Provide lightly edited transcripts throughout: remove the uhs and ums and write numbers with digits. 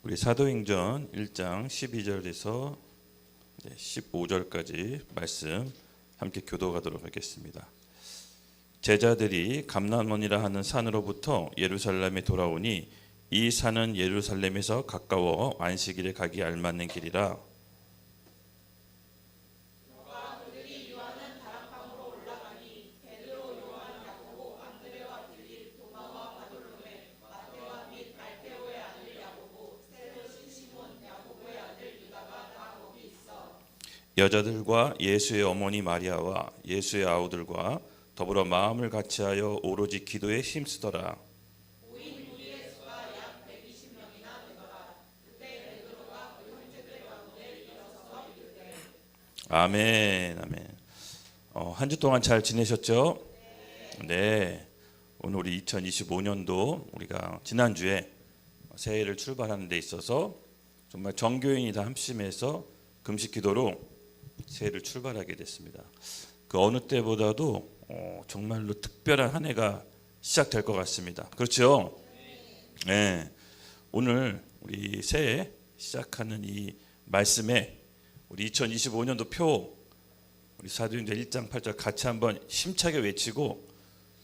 우리 사도행전 1장 12절에서 15절까지 말씀 함께 교도하도록 하겠습니다. 제자들이 감람원이라 하는 산으로부터 예루살렘에 돌아오니 이 산은 예루살렘에서 가까워 안식일에 가기 알맞는 길이라. 여자들과 예수의 어머니 마리아와 예수의 아우들과 더불어 마음을 같이하여 오로지 기도에 힘쓰더라. 아멘, 아멘. 한 주 동안 잘 지내셨죠? 네. 오늘 우리 2025년도 우리가 지난주에 새해를 출발하는 데 있어서 정말 전교인이 다 합심해서 금식 기도로 새해를 출발하게 됐습니다. 그 어느 때보다도 정말로 특별한 한 해가 시작될 것 같습니다. 그렇죠? 네. 오늘 우리 새해 시작하는 이 말씀에 우리 2025년도 표 우리 사도행전 1장 8절 같이 한번 힘차게 외치고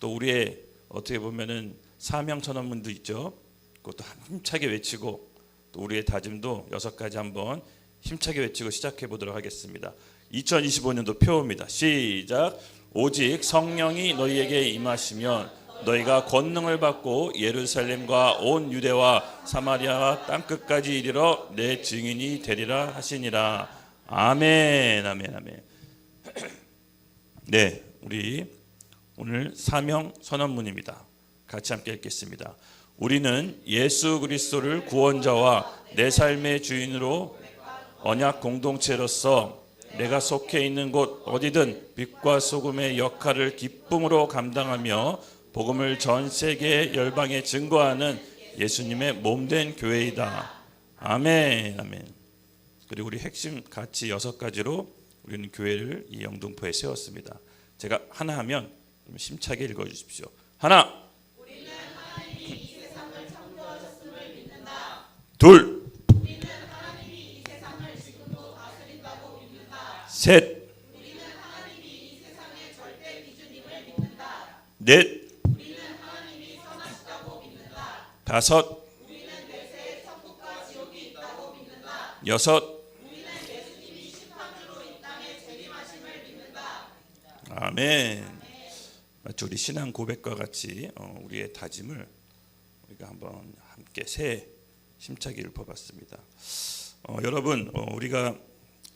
또 우리의 어떻게 보면은 사명 선언문도 있죠. 그것도 힘차게 외치고 또 우리의 다짐도 6가지 한번 힘차게 외치고 시작해 보도록 하겠습니다. 2025년도 표입니다. 시작. 오직 성령이 너희에게 임하시면 너희가 권능을 받고 예루살렘과 온 유대와 사마리아와 땅끝까지 이르러 내 증인이 되리라 하시니라. 아멘, 아멘, 아멘. 네, 우리 오늘 사명 선언문입니다. 같이 함께 읽겠습니다. 우리는 예수 그리스도를 구원자와 내 삶의 주인으로 언약 공동체로서 내가 속해 있는 곳 어디든 빛과 소금의 역할을 기쁨으로 감당하며 복음을 전 세계 열방에 증거하는 예수님의 몸된 교회이다. 아멘, 아멘. 그리고 우리 핵심 가치 6가지로 우리는 교회를 이 영등포에 세웠습니다. 제가 하나 하면 좀 심차게 읽어주십시오. 하나. 우리는 하나님이 이 세상을 창조하셨음을 믿는다. 둘. 셋. 우리는 하나님이 이 세상의 절대 기준임을 믿는다. 넷. 우리는 하나님이 선하시다고 믿는다. 다섯. 우리는 내세에 천국과 지옥이 있다고 믿는다. 여섯. 우리는 예수님이 심판주로 이 땅에 재림하심을 믿는다. 아멘. 마치 우리 신앙 고백과 같이 우리의 다짐을 우리가 한번 함께 새해 힘차게 읊어봤습니다. 여러분, 우리가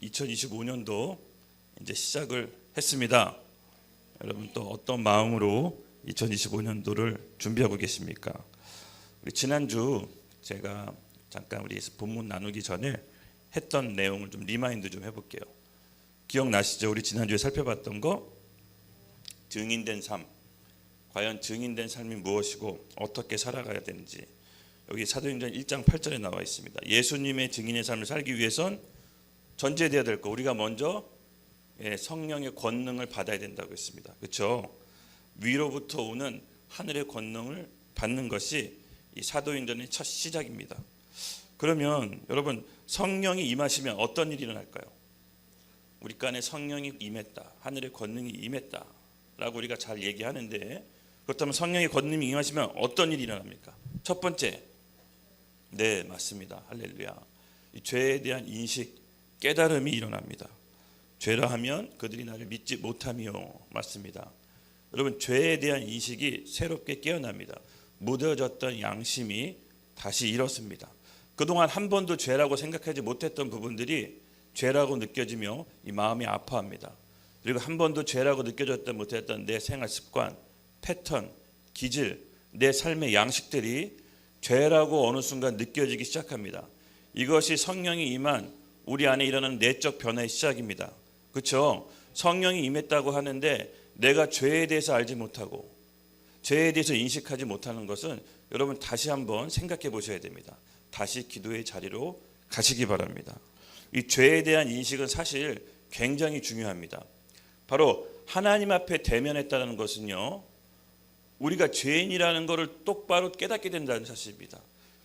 2025년도 이제 시작을 했습니다. 여러분 또 어떤 마음으로 2025년도를 준비하고 계십니까? 우리 지난주 제가 잠깐 우리 본문 나누기 전에 했던 내용을 좀 리마인드 좀 해볼게요. 기억나시죠? 우리 지난주에 살펴봤던 거 증인된 삶. 과연 증인된 삶이 무엇이고 어떻게 살아가야 되는지 여기 사도행전 1장 8절에 나와 있습니다. 예수님의 증인의 삶을 살기 위해선 전제되어야 될 거 우리가 먼저 성령의 권능을 받아야 된다고 했습니다. 그렇죠? 위로부터 오는 하늘의 권능을 받는 것이 이 사도행전의 첫 시작입니다. 그러면 여러분 성령이 임하시면 어떤 일이 일어날까요? 우리 간에 성령이 임했다. 하늘의 권능이 임했다라고 우리가 잘 얘기하는데 그렇다면 성령의 권능이 임하시면 어떤 일이 일어납니까? 첫 번째. 네, 맞습니다. 할렐루야. 이 죄에 대한 인식 깨달음이 일어납니다. 죄라 하면 그들이 나를 믿지 못하며 맞습니다. 여러분 죄에 대한 인식이 새롭게 깨어납니다. 무뎌졌던 양심이 다시 일어섭니다. 그동안 한 번도 죄라고 생각하지 못했던 부분들이 죄라고 느껴지며 이 마음이 아파합니다. 그리고 한 번도 죄라고 느껴졌던 못했던 내 생활 습관, 패턴, 기질, 내 삶의 양식들이 죄라고 어느 순간 느껴지기 시작합니다. 이것이 성령이 임한 우리 안에 일어나는 내적 변화의 시작입니다. 그렇죠? 성령이 임했다고 하는데 내가 죄에 대해서 알지 못하고 죄에 대해서 인식하지 못하는 것은 여러분 다시 한번 생각해 보셔야 됩니다. 다시 기도의 자리로 가시기 바랍니다. 이 죄에 대한 인식은 사실 굉장히 중요합니다. 바로 하나님 앞에 대면했다는 것은요. 우리가 죄인이라는 것을 똑바로 깨닫게 된다는 사실입니다.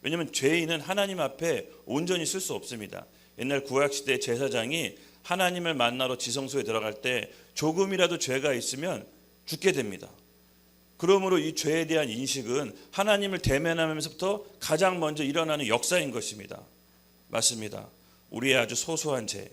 왜냐하면 죄인은 하나님 앞에 온전히 쓸 수 없습니다. 옛날 구약시대 제사장이 하나님을 만나러 지성소에 들어갈 때 조금이라도 죄가 있으면 죽게 됩니다. 그러므로 이 죄에 대한 인식은 하나님을 대면하면서부터 가장 먼저 일어나는 역사인 것입니다. 맞습니다. 우리의 아주 소소한 죄,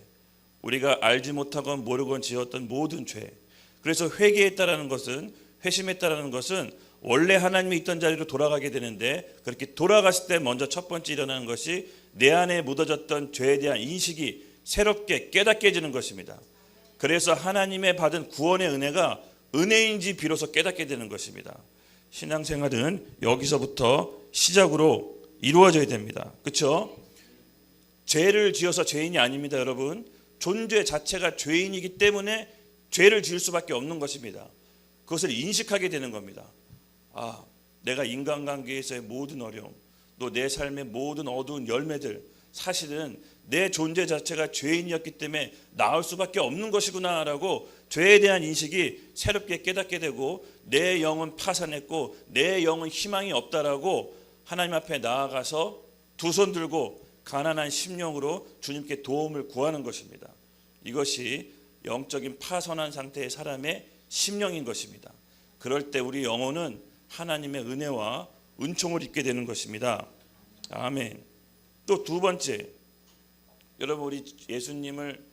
우리가 알지 못하건 모르건 지었던 모든 죄, 그래서 회개했다라는 것은, 회심했다라는 것은 원래 하나님이 있던 자리로 돌아가게 되는데, 그렇게 돌아갔을 때 먼저 첫 번째 일어나는 것이 내 안에 묻어졌던 죄에 대한 인식이 새롭게 깨닫게지는 것입니다. 그래서 하나님의 받은 구원의 은혜가 은혜인지 비로소 깨닫게 되는 것입니다. 신앙생활은 여기서부터 시작으로 이루어져야 됩니다. 그렇죠? 죄를 지어서 죄인이 아닙니다, 여러분. 존재 자체가 죄인이기 때문에 죄를 지을 수밖에 없는 것입니다. 그것을 인식하게 되는 겁니다. 아, 내가 인간관계에서의 모든 어려움, 또 내 삶의 모든 어두운 열매들, 사실은 내 존재 자체가 죄인이었기 때문에 나을 수밖에 없는 것이구나라고 죄에 대한 인식이 새롭게 깨닫게 되고, 내 영은 파산했고 내 영은 희망이 없다라고 하나님 앞에 나아가서 두 손 들고 가난한 심령으로 주님께 도움을 구하는 것입니다. 이것이 영적인 파선한 상태의 사람의 심령인 것입니다. 그럴 때 우리 영혼은 하나님의 은혜와 은총을 입게 되는 것입니다. 아멘. 또 두 번째, 여러분 우리 예수님을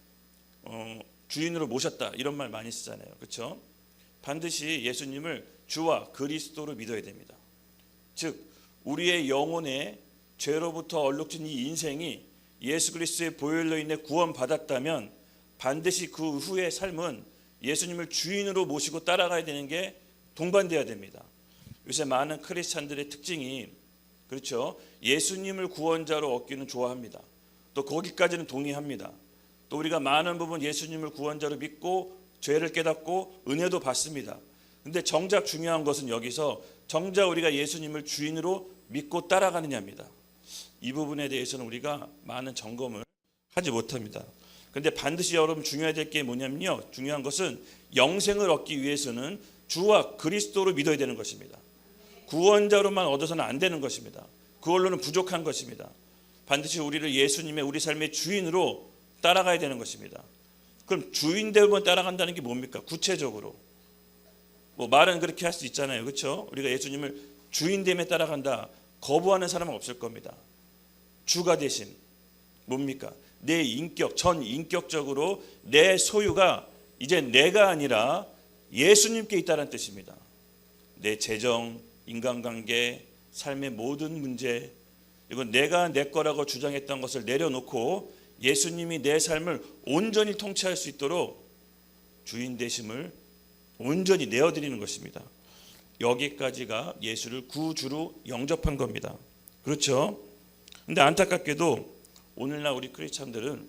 주인으로 모셨다 이런 말 많이 쓰잖아요. 그렇죠? 반드시 예수님을 주와 그리스도로 믿어야 됩니다. 즉 우리의 영혼의 죄로부터 얼룩진 이 인생이 예수 그리스도의 보혈로 인해 구원받았다면 반드시 그 후의 삶은 예수님을 주인으로 모시고 따라가야 되는 게 동반돼야 됩니다. 요새 많은 크리스찬들의 특징이, 그렇죠, 예수님을 구원자로 얻기는 좋아합니다. 또 거기까지는 동의합니다. 또 우리가 많은 부분 예수님을 구원자로 믿고 죄를 깨닫고 은혜도 받습니다. 근데 정작 중요한 것은 여기서 정작 우리가 예수님을 주인으로 믿고 따라가느냐입니다. 이 부분에 대해서는 우리가 많은 점검을 하지 못합니다. 근데 반드시 여러분 중요해야 될 게 뭐냐면요, 중요한 것은 영생을 얻기 위해서는 주와 그리스도로 믿어야 되는 것입니다. 구원자로만 얻어서는 안 되는 것입니다. 그걸로는 부족한 것입니다. 반드시 우리를 예수님의 우리 삶의 주인으로 따라가야 되는 것입니다. 그럼 주인되면 따라간다는 게 뭡니까? 구체적으로 뭐 말은 그렇게 할 수 있잖아요. 그렇죠? 우리가 예수님을 주인됨에 따라간다, 거부하는 사람은 없을 겁니다. 주가 대신 뭡니까? 내 인격, 전 인격적으로 내 소유가 이제 내가 아니라 예수님께 있다는 뜻입니다. 내 재정, 인간관계, 삶의 모든 문제, 이건 내가 내 거라고 주장했던 것을 내려놓고 예수님이 내 삶을 온전히 통치할 수 있도록 주인 되심을 온전히 내어드리는 것입니다. 여기까지가 예수를 구주로 영접한 겁니다. 그렇죠? 근데 안타깝게도 오늘날 우리 크리스찬들은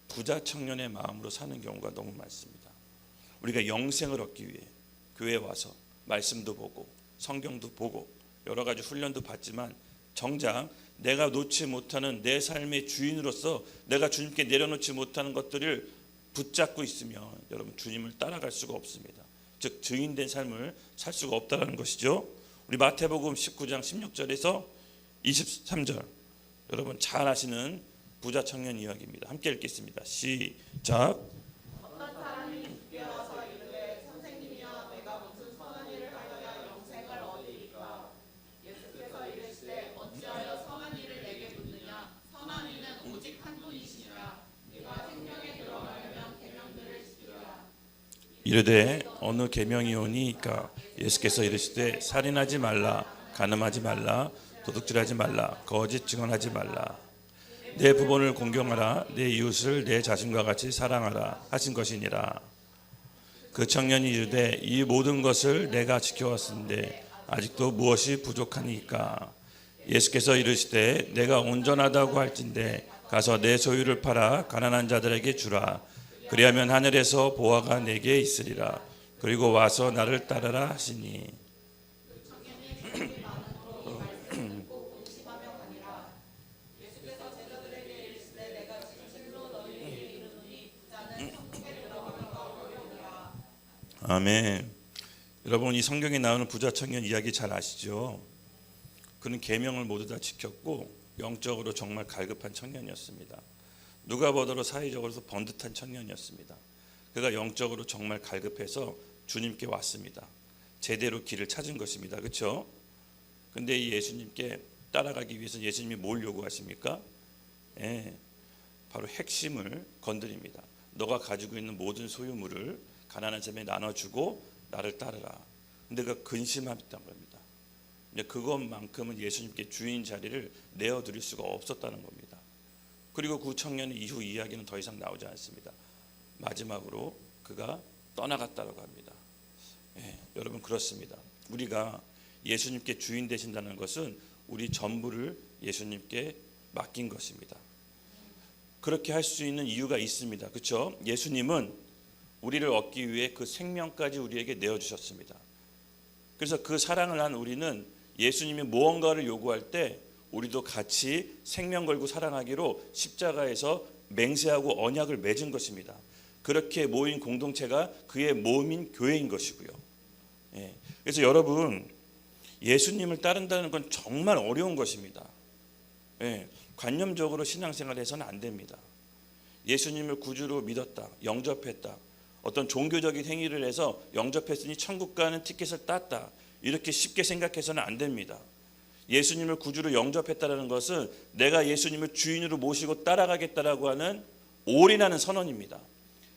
부자 청년의 마음으로 사는 경우가 너무 많습니다. 우리가 영생을 얻기 위해 교회에 와서 말씀도 보고 성경도 보고 여러 가지 훈련도 받지만 정작 내가 놓지 못하는 내 삶의 주인으로서 내가 주님께 내려놓지 못하는 것들을 붙잡고 있으면 여러분 주님을 따라갈 수가 없습니다. 즉 증인된 삶을 살 수가 없다는 것이죠. 우리 마태복음 19장 16절에서 23절, 여러분 잘 아시는 부자 청년 이야기입니다. 함께 읽겠습니다. 시작. 어떤 사람이 죽게 와서 이르되 선생님이여 내가 무슨 선한 일을 하여야 영생을 얻으리까. 예수께서 이르시되 어찌하여 선한 일을 내게 묻느냐. 선한 이는 오직 한 분이시니라. 네가 생명에 들어가려면 계명들을 지키라. 이르되 어느 계명이오니까. 예수께서 이르시되 살인하지 말라, 간음하지 말라, 도둑질하지 말라, 거짓 증언하지 말라, 내 부모를 공경하라, 내 이웃을 내 자신과 같이 사랑하라 하신 것이니라. 그 청년이 이르되 이 모든 것을 내가 지켜왔은데 아직도 무엇이 부족하니까. 예수께서 이르시되 내가 온전하다고 할진대 가서 내 소유를 팔아 가난한 자들에게 주라. 그리하면 하늘에서 보화가 내게 있으리라. 그리고 와서 나를 따르라 하시니. 아멘. 여러분 이 성경에 나오는 부자 청년 이야기 잘 아시죠? 그는 계명을 모두 다 지켰고 영적으로 정말 갈급한 청년이었습니다. 누가 보더라도 사회적으로도 번듯한 청년이었습니다. 그가 영적으로 정말 갈급해서 주님께 왔습니다. 제대로 길을 찾은 것입니다. 그렇죠? 근데 이 예수님께 따라가기 위해서 예수님이 뭘 요구하십니까? 바로 핵심을 건드립니다. 너가 가지고 있는 모든 소유물을 가난한 자에게 나눠주고 나를 따르라. 근데 그가 근심했던 겁니다. 근데 그것만큼은 예수님께 주인 자리를 내어드릴 수가 없었다는 겁니다. 그리고 그 청년의 이후 이야기는 더 이상 나오지 않습니다. 마지막으로 그가 떠나갔다고 합니다. 여러분 그렇습니다. 우리가 예수님께 주인 되신다는 것은 우리 전부를 예수님께 맡긴 것입니다. 그렇게 할 수 있는 이유가 있습니다. 그렇죠? 예수님은 우리를 얻기 위해 그 생명까지 우리에게 내어주셨습니다. 그래서 그 사랑을 한 우리는 예수님이 무언가를 요구할 때 우리도 같이 생명 걸고 사랑하기로 십자가에서 맹세하고 언약을 맺은 것입니다. 그렇게 모인 공동체가 그의 몸인 교회인 것이고요. 그래서 여러분 예수님을 따른다는 건 정말 어려운 것입니다. 관념적으로 신앙생활해서는 안 됩니다. 예수님을 구주로 믿었다, 영접했다, 어떤 종교적인 행위를 해서 영접했으니 천국 가는 티켓을 땄다, 이렇게 쉽게 생각해서는 안 됩니다. 예수님을 구주로 영접했다는 것은 내가 예수님을 주인으로 모시고 따라가겠다라고 하는 올인하는 선언입니다.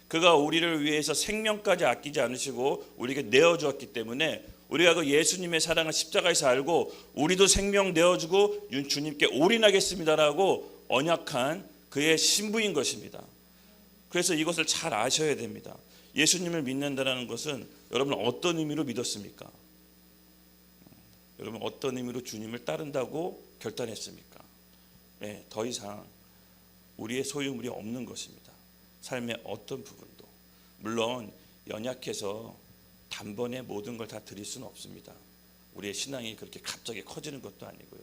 그가 우리를 위해서 생명까지 아끼지 않으시고 우리에게 내어주었기 때문에 우리가 그 예수님의 사랑을 십자가에서 알고 우리도 생명 내어주고 주님께 올인하겠습니다라고 언약한 그의 신부인 것입니다. 그래서 이것을 잘 아셔야 됩니다. 예수님을 믿는다는 것은 여러분 어떤 의미로 믿었습니까? 여러분 어떤 의미로 주님을 따른다고 결단했습니까? 더 이상 우리의 소유물이 없는 것입니다. 삶의 어떤 부분도. 물론 연약해서 단번에 모든 걸 다 드릴 수는 없습니다. 우리의 신앙이 그렇게 갑자기 커지는 것도 아니고요.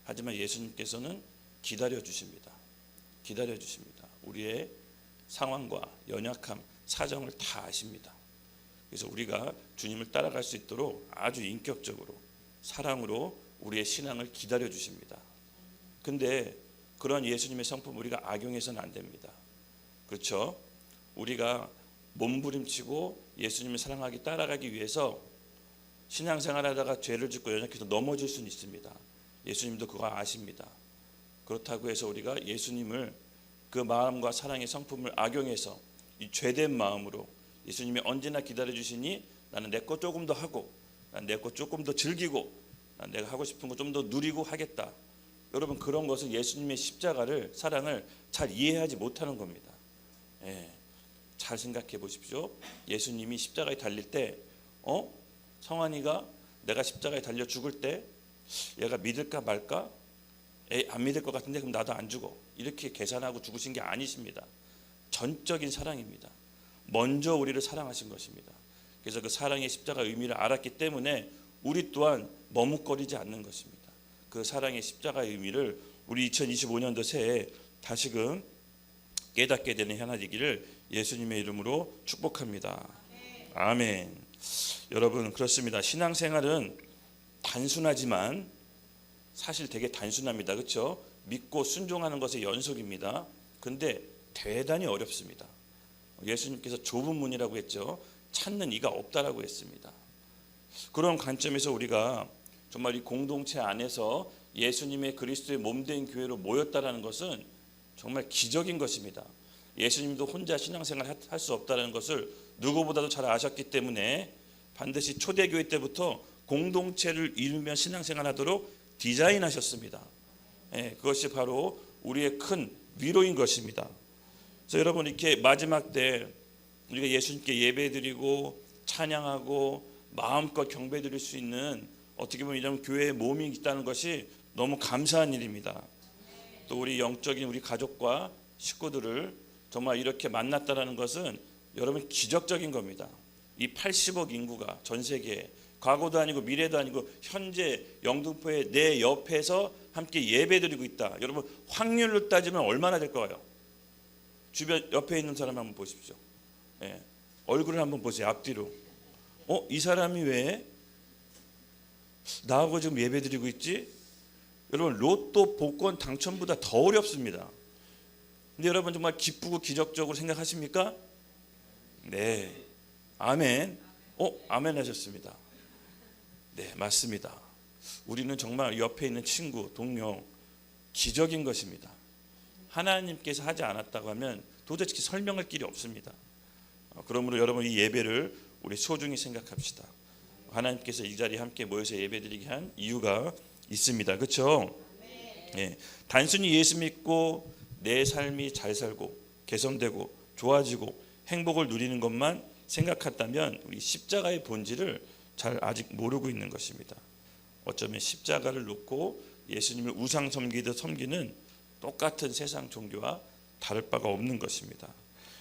하지만 예수님께서는 기다려 주십니다. 기다려 주십니다. 우리의 상황과 연약함, 사정을 다 아십니다. 그래서 우리가 주님을 따라갈 수 있도록 아주 인격적으로 사랑으로 우리의 신앙을 기다려 주십니다. 근데 그런 예수님의 성품 우리가 악용해서는 안 됩니다. 그렇죠? 우리가 몸부림치고 예수님을 사랑하기 따라가기 위해서 신앙생활하다가 죄를 짓고 연약해서 넘어질 수는 있습니다. 예수님도 그거 아십니다. 그렇다고 해서 우리가 예수님을 그 마음과 사랑의 성품을 악용해서 이 죄된 마음으로 예수님이 언제나 기다려주시니 나는 내 것 조금 더 하고 난 내 것 조금 더 즐기고 난 내가 하고 싶은 거 좀 더 누리고 하겠다. 여러분 그런 것은 예수님의 십자가를 사랑을 잘 이해하지 못하는 겁니다. 잘 생각해 보십시오. 예수님이 십자가에 달릴 때 성환이가 내가 십자가에 달려 죽을 때 얘가 믿을까 말까? 안 믿을 것 같은데 그럼 나도 안 죽어. 이렇게 계산하고 죽으신 게 아니십니다. 전적인 사랑입니다. 먼저 우리를 사랑하신 것입니다. 그래서 그 사랑의 십자가 의미를 알았기 때문에 우리 또한 머뭇거리지 않는 것입니다. 그 사랑의 십자가의 의미를 우리 2025년도 새해 다시금 깨닫게 되는 한 해 되기를 예수님의 이름으로 축복합니다. 아멘. 여러분 그렇습니다. 신앙생활은 단순하지만 사실 되게 단순합니다. 그렇죠? 믿고 순종하는 것의 연속입니다. 근데 대단히 어렵습니다. 예수님께서 좁은 문이라고 했죠. 찾는 이가 없다라고 했습니다. 그런 관점에서 우리가 정말 이 공동체 안에서 예수님의 그리스도의 몸된 교회로 모였다라는 것은 정말 기적인 것입니다. 예수님도 혼자 신앙생활 할 수 없다는 것을 누구보다도 잘 아셨기 때문에 반드시 초대교회 때부터 공동체를 이루며 신앙생활하도록 디자인하셨습니다. 그것이 바로 우리의 큰 위로인 것입니다. 그래서 여러분 이렇게 마지막 때 우리가 예수님께 예배드리고 찬양하고 마음껏 경배드릴 수 있는 어떻게 보면 이런 교회의 몸이 있다는 것이 너무 감사한 일입니다. 또 우리 영적인 우리 가족과 식구들을 정말 이렇게 만났다는 것은 여러분 기적적인 겁니다. 이 80억 인구가 전 세계에 과거도 아니고 미래도 아니고 현재 영등포의 내 옆에서 함께 예배드리고 있다. 여러분 확률로 따지면 얼마나 될까요? 주변 옆에 있는 사람 한번 보십시오. 얼굴을 한번 보세요. 앞뒤로. 이 사람이 왜 나하고 지금 예배드리고 있지? 여러분 로또 복권 당첨보다 더 어렵습니다. 근데 여러분 정말 기쁘고 기적적으로 생각하십니까? 네, 아멘. 아멘 하셨습니다. 네, 맞습니다. 우리는 정말 옆에 있는 친구, 동료 기적인 것입니다. 하나님께서 하지 않았다고 하면 도대체 설명할 길이 없습니다. 그러므로 여러분 이 예배를 우리 소중히 생각합시다. 하나님께서 이 자리에 함께 모여서 예배드리게 한 이유가 있습니다. 그렇죠? 네. 단순히 예수 믿고 내 삶이 잘 살고 개선되고 좋아지고 행복을 누리는 것만 생각한다면 우리 십자가의 본질을 잘 아직 모르고 있는 것입니다. 어쩌면 십자가를 놓고 예수님을 우상 섬기듯 섬기는 똑같은 세상 종교와 다를 바가 없는 것입니다.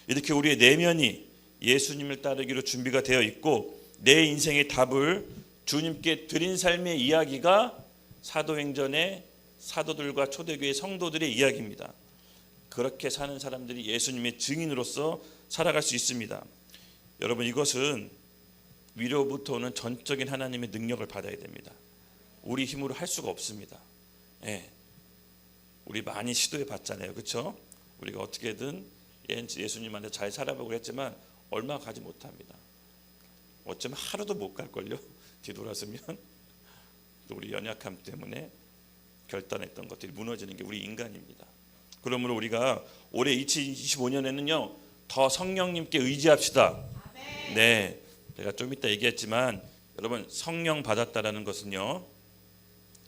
이렇게 우리의 내면이 예수님을 따르기로 준비가 되어 있고 내 인생의 답을 주님께 드린 삶의 이야기가 사도행전의 사도들과 초대교회 성도들의 이야기입니다. 그렇게 사는 사람들이 예수님의 증인으로서 살아갈 수 있습니다. 여러분 이것은 위로부터 오는 전적인 하나님의 능력을 받아야 됩니다. 우리 힘으로 할 수가 없습니다. 예. 우리 많이 시도해 봤잖아요. 그렇죠? 우리가 어떻게든 예수님한테 잘 살아보고 했지만 얼마 가지 못합니다. 어쩌면 하루도 못 갈걸요. 뒤돌아서면 우리 연약함 때문에 결단했던 것들이 무너지는 게 우리 인간입니다. 그러므로 우리가 올해 2025년에는요 더 성령님께 의지합시다. 네, 제가 좀 이따 얘기했지만 여러분 성령 받았다라는 것은요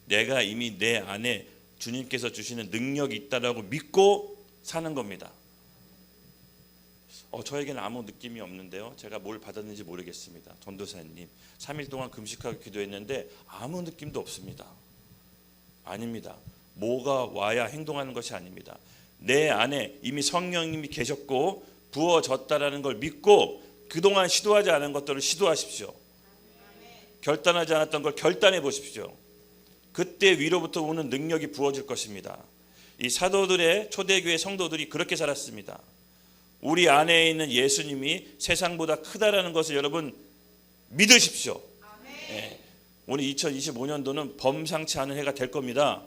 내가 이미 내 안에 주님께서 주시는 능력이 있다라고 믿고 사는 겁니다. 저에게는 아무 느낌이 없는데요. 제가 뭘 받았는지 모르겠습니다. 전도사님 3일 동안 금식하고 기도했는데 아무 느낌도 없습니다. 아닙니다. 뭐가 와야 행동하는 것이 아닙니다. 내 안에 이미 성령님이 계셨고 부어졌다라는 걸 믿고 그동안 시도하지 않은 것들을 시도하십시오. 결단하지 않았던 걸 결단해 보십시오. 그때 위로부터 오는 능력이 부어질 것입니다. 이 사도들의 초대교회 성도들이 그렇게 살았습니다. 우리 안에 있는 예수님이 세상보다 크다라는 것을 여러분 믿으십시오. 네. 오늘 2025년도는 범상치 않은 해가 될 겁니다.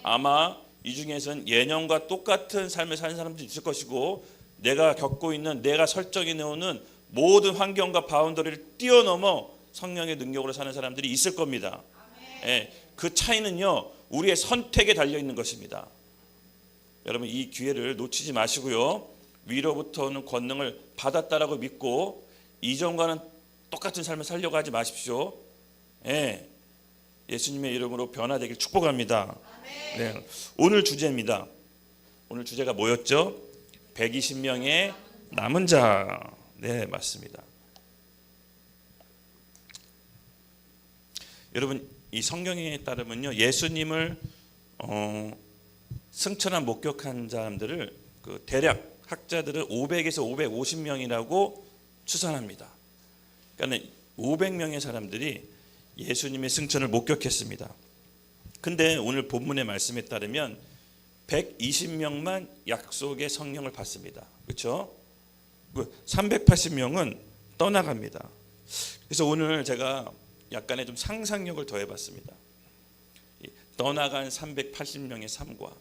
아마 이 중에서는 예년과 똑같은 삶을 사는 사람들이 있을 것이고 내가 겪고 있는 내가 설정해 놓는 모든 환경과 바운더리를 뛰어넘어 성령의 능력으로 사는 사람들이 있을 겁니다. 예, 그 차이는요 우리의 선택에 달려 있는 것입니다. 여러분 이 기회를 놓치지 마시고요. 위로부터 오는 권능을 받았다라고 믿고 이전과는 똑같은 삶을 살려고 하지 마십시오. 예, 예수님의 이름으로 변화되길 축복합니다. 네, 오늘 주제입니다. 오늘 주제가 뭐였죠? 120명의 남은 자. 네, 맞습니다. 여러분 이 성경에 따르면요 예수님을 승천한 목격한 사람들을 대략 학자들은 500에서 550명이라고 추산합니다. 그러니까 500명의 사람들이 예수님의 승천을 목격했습니다. 근데 오늘 본문의 말씀에 따르면 120명만 약속의 성령을 받습니다. 그렇죠? 380명은 떠나갑니다. 그래서 오늘 제가 약간의 좀 상상력을 더해봤습니다. 떠나간 380명의 삶과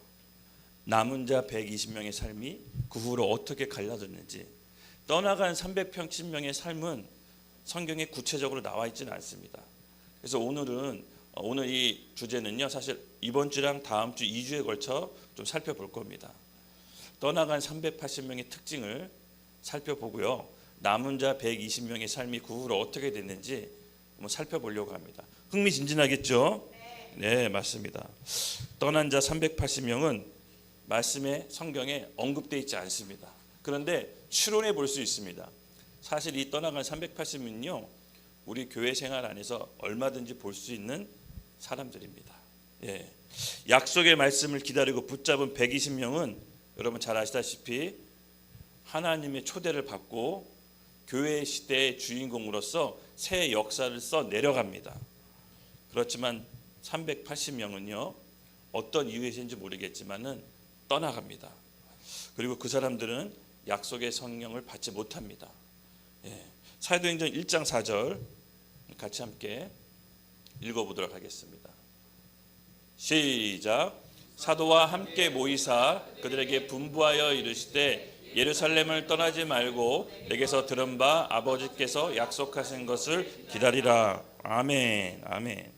남은 자 120명의 삶이 그 후로 어떻게 갈라졌는지. 떠나간 380명의 삶은 성경에 구체적으로 나와 있지는 않습니다. 그래서 오늘 이 주제는요 사실 이번 주랑 다음 주 2주에 걸쳐 좀 살펴볼 겁니다. 떠나간 380명의 특징을 살펴보고요. 남은 자 120명의 삶이 그 후로 어떻게 됐는지 한번 살펴보려고 합니다. 흥미진진하겠죠? 네, 맞습니다. 떠난 자 380명은 말씀에 성경에 언급되어 있지 않습니다. 그런데 추론해 볼 수 있습니다. 사실 이 떠나간 380명은요 우리 교회 생활 안에서 얼마든지 볼 수 있는 사람들입니다. 예. 약속의 말씀을 기다리고 붙잡은 120명은 여러분 잘 아시다시피 하나님의 초대를 받고 교회 시대의 주인공으로서 새 역사를 써 내려갑니다. 그렇지만 380명은요 어떤 이유에서인지 모르겠지만은 떠나갑니다. 그리고 그 사람들은 약속의 성령을 받지 못합니다. 예. 사도행전 1장 4절 같이 함께 읽어보도록 하겠습니다. 시작. 사도와 함께 모이사 그들에게 분부하여 이르시되 예루살렘을 떠나지 말고 내게서 들은 바 아버지께서 약속하신 것을 기다리라. 아멘. 아멘.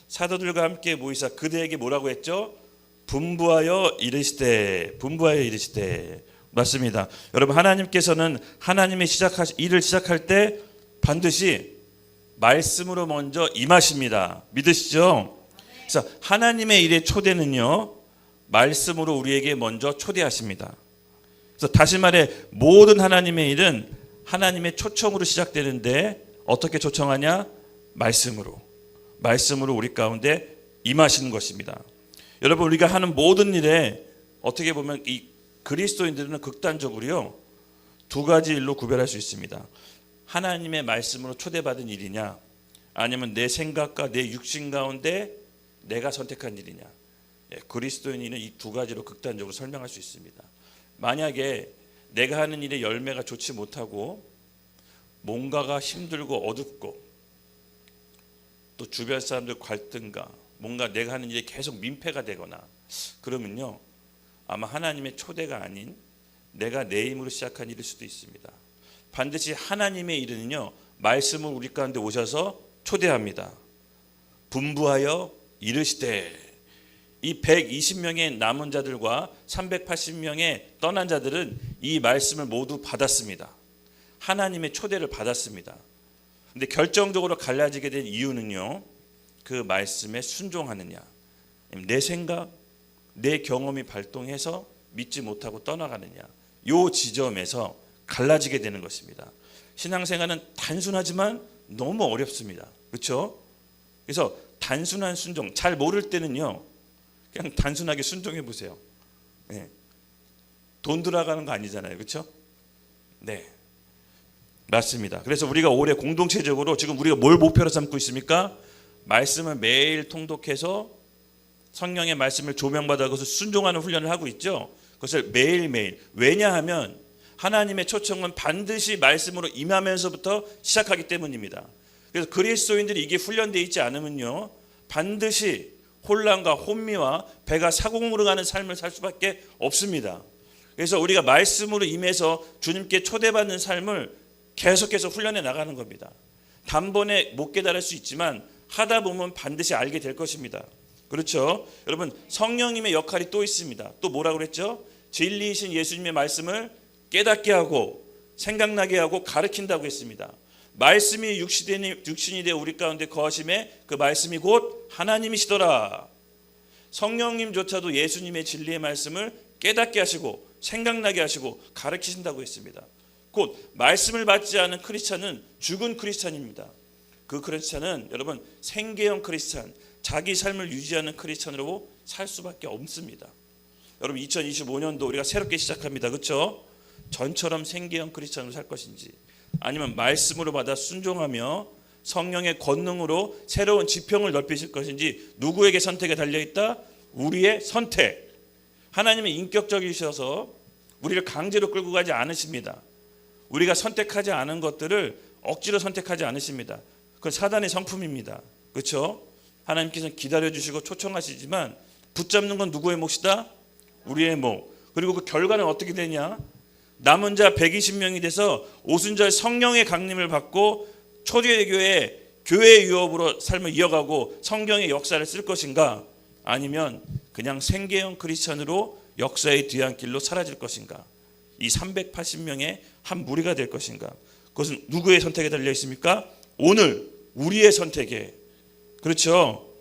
사도들과 함께 모이사 그들에게 뭐라고 했죠? 분부하여 이르시되. 분부하여 이르시되. 맞습니다. 여러분, 하나님께서는 하나님의 일을 시작할 때 반드시 말씀으로 먼저 임하십니다. 믿으시죠? 그래서 하나님의 일의 초대는요, 말씀으로 우리에게 먼저 초대하십니다. 그래서 다시 말해 모든 하나님의 일은 하나님의 초청으로 시작되는데 어떻게 초청하냐? 말씀으로 우리 가운데 임하시는 것입니다. 여러분, 우리가 하는 모든 일에 어떻게 보면 이 그리스도인들은 극단적으로요, 두 가지 일로 구별할 수 있습니다. 하나님의 말씀으로 초대받은 일이냐, 아니면 내 생각과 내 육신 가운데 내가 선택한 일이냐. 그리스도인은 이 두 가지로 극단적으로 설명할 수 있습니다. 만약에 내가 하는 일의 열매가 좋지 못하고 뭔가가 힘들고 어둡고 또 주변 사람들 갈등과 뭔가 내가 하는 일이 계속 민폐가 되거나 그러면요, 아마 하나님의 초대가 아닌 내가 내 힘으로 시작한 일일 수도 있습니다. 반드시 하나님의 일은요, 말씀을 우리 가운데 오셔서 초대합니다. 분부하여 이르시되. 이 120명의 남은 자들과 380명의 떠난 자들은 이 말씀을 모두 받았습니다. 하나님의 초대를 받았습니다. 근데 결정적으로 갈라지게 된 이유는요, 그 말씀에 순종하느냐, 내 생각, 내 경험이 발동해서 믿지 못하고 떠나가느냐, 요 지점에서 갈라지게 되는 것입니다. 신앙생활은 단순하지만 너무 어렵습니다. 그렇죠? 그래서 단순한 순종, 잘 모를 때는요, 그냥 단순하게 순종해 보세요. 네. 돈 들어가는 거 아니잖아요. 그렇죠? 네, 맞습니다. 그래서 우리가 올해 공동체적으로 지금 우리가 뭘 목표로 삼고 있습니까? 말씀을 매일 통독해서 성령의 말씀을 조명받아 그것을 순종하는 훈련을 하고 있죠. 그것을 매일매일. 왜냐하면 하나님의 초청은 반드시 말씀으로 임하면서부터 시작하기 때문입니다. 그래서 그리스도인들이 이게 훈련되어 있지 않으면요, 반드시 혼란과 혼미와 배가 사공으로 가는 삶을 살 수밖에 없습니다. 그래서 우리가 말씀으로 임해서 주님께 초대받는 삶을 계속해서 훈련해 나가는 겁니다. 단번에 못 깨달을 수 있지만 하다 보면 반드시 알게 될 것입니다. 그렇죠? 여러분, 성령님의 역할이 또 있습니다. 또 뭐라고 그랬죠? 진리이신 예수님의 말씀을 깨닫게 하고 생각나게 하고 가르친다고 했습니다. 말씀이 육신이 되어 우리 가운데 거하심에 그 말씀이 곧 하나님이시더라. 성령님조차도 예수님의 진리의 말씀을 깨닫게 하시고 생각나게 하시고 가르치신다고 했습니다. 곧 말씀을 받지 않은 크리스찬은 죽은 크리스찬입니다. 그 크리스찬은 여러분 생계형 크리스찬, 자기 삶을 유지하는 크리스찬으로 살 수밖에 없습니다. 여러분, 2025년도 우리가 새롭게 시작합니다. 그렇죠? 전처럼 생계형 크리스찬으로 살 것인지, 아니면 말씀으로 받아 순종하며 성령의 권능으로 새로운 지평을 넓히실 것인지, 누구에게 선택에 달려있다? 우리의 선택. 하나님은 인격적이셔서 우리를 강제로 끌고 가지 않으십니다. 우리가 선택하지 않은 것들을 억지로 선택하지 않으십니다. 그건 사단의 성품입니다. 그렇죠? 하나님께서는 기다려주시고 초청하시지만 붙잡는 건 누구의 몫이다? 우리의 몫. 그리고 그 결과는 어떻게 되냐? 남은 자 120명이 돼서 오순절 성령의 강림을 받고 초대교회 교회의 유업으로 삶을 이어가고 성경의 역사를 쓸 것인가, 아니면 그냥 생계형 크리스천으로 역사의 뒤안길로 사라질 것인가, 이 380명의 한 무리가 될 것인가, 그것은 누구의 선택에 달려 있습니까? 오늘 우리의 선택에. 그렇죠?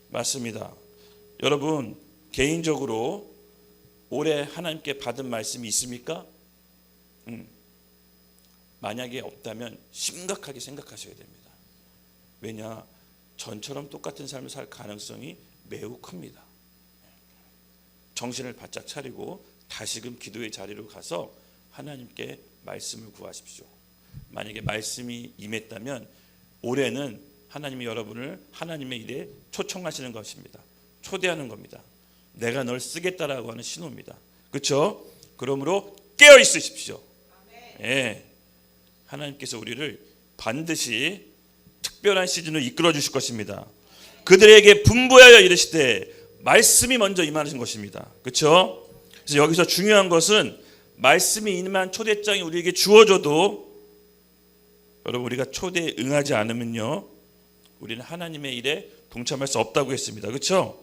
맞습니다. 여러분, 개인적으로 올해 하나님께 받은 말씀이 있습니까? 만약에 없다면 심각하게 생각하셔야 됩니다. 왜냐? 전처럼 똑같은 삶을 살 가능성이 매우 큽니다. 정신을 바짝 차리고 다시금 기도의 자리로 가서 하나님께 말씀을 구하십시오. 만약에 말씀이 임했다면 올해는 하나님이 여러분을 하나님의 일에 초청하시는 것입니다. 초대하는 겁니다. 내가 널 쓰겠다라고 하는 신호입니다. 그렇죠? 그러므로 깨어 있으십시오. 예. 하나님께서 우리를 반드시 특별한 시즌으로 이끌어 주실 것입니다. 그들에게 분부하여 이르시되 말씀이 먼저 임하는 것입니다. 그렇죠? 그래서 여기서 중요한 것은 말씀이 임한 초대장이 우리에게 주어져도 여러분 우리가 초대에 응하지 않으면요 우리는 하나님의 일에 동참할 수 없다고 했습니다. 그렇죠?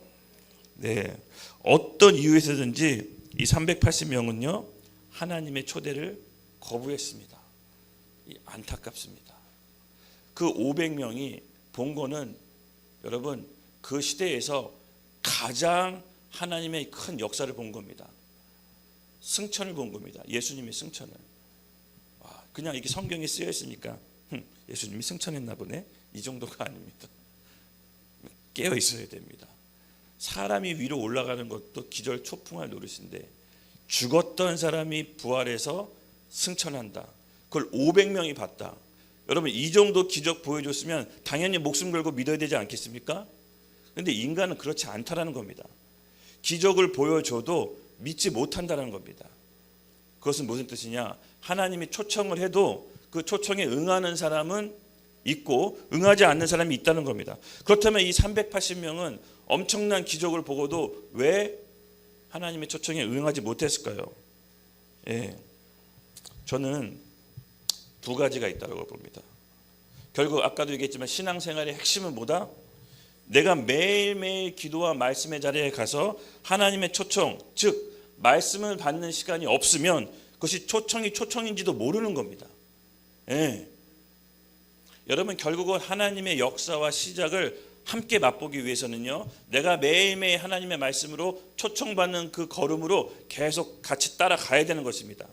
네, 어떤 이유에서든지 이 380명은요 하나님의 초대를 거부했습니다. 안타깝습니다. 그 500명이 본 거는 여러분 그 시대에서 가장 하나님의 큰 역사를 본 겁니다. 승천을 본 겁니다. 예수님의 승천을. 그냥 이게 성경에 쓰여 있으니까 예수님이 승천했나 보네. 이 정도가 아닙니다. 깨어 있어야 됩니다. 사람이 위로 올라가는 것도 기절 초풍할 노릇인데 죽었던 사람이 부활해서 승천한다. 그걸 500명이 봤다. 여러분 이 정도 기적 보여줬으면 당연히 목숨 걸고 믿어야 되지 않겠습니까? 그런데 인간은 그렇지 않다라는 겁니다. 기적을 보여줘도 믿지 못한다는 겁니다. 그것은 무슨 뜻이냐? 하나님이 초청을 해도 그 초청에 응하는 사람은 있고 응하지 않는 사람이 있다는 겁니다. 그렇다면 이 380명은 엄청난 기적을 보고도 왜 하나님의 초청에 응하지 못했을까요? 예, 저는 두 가지가 있다고 봅니다. 결국 아까도 얘기했지만 신앙생활의 핵심은 뭐다? 내가 매일매일 기도와 말씀의 자리에 가서 하나님의 초청, 즉 말씀을 받는 시간이 없으면 그것이 초청이 초청인지도 모르는 겁니다. 예. 여러분 결국은 하나님의 역사와 시작을 함께 맛보기 위해서는요 내가 매일매일 하나님의 말씀으로 초청받는 그 걸음으로 계속 같이 따라가야 되는 것입니다.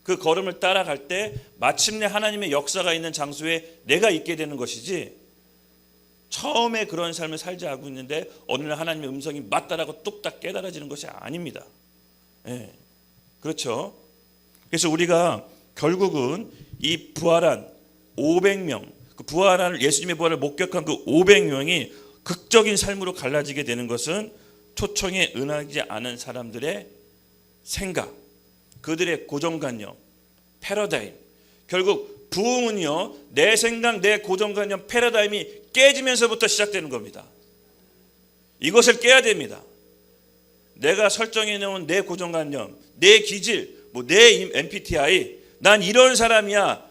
그 걸음을 따라갈 때 마침내 하나님의 역사가 있는 장소에 내가 있게 되는 것이지 처음에 그런 삶을 살지 않고 있는데 어느 날 하나님의 음성이 맞다라고 뚝딱 깨달아지는 것이 아닙니다. 예. 그렇죠? 그래서 우리가 결국은 이 부활한 500명 그 부활한 예수님의 부활을 목격한 그 500명이 극적인 삶으로 갈라지게 되는 것은 초청에 응하지 않은 사람들의 생각, 그들의 고정관념, 패러다임. 결국 부흥은요 내 생각, 내 고정관념, 패러다임이 깨지면서부터 시작되는 겁니다. 이것을 깨야 됩니다. 내가 설정해 놓은 내 고정관념, 내 기질, 내 MBTI, 난 이런 사람이야.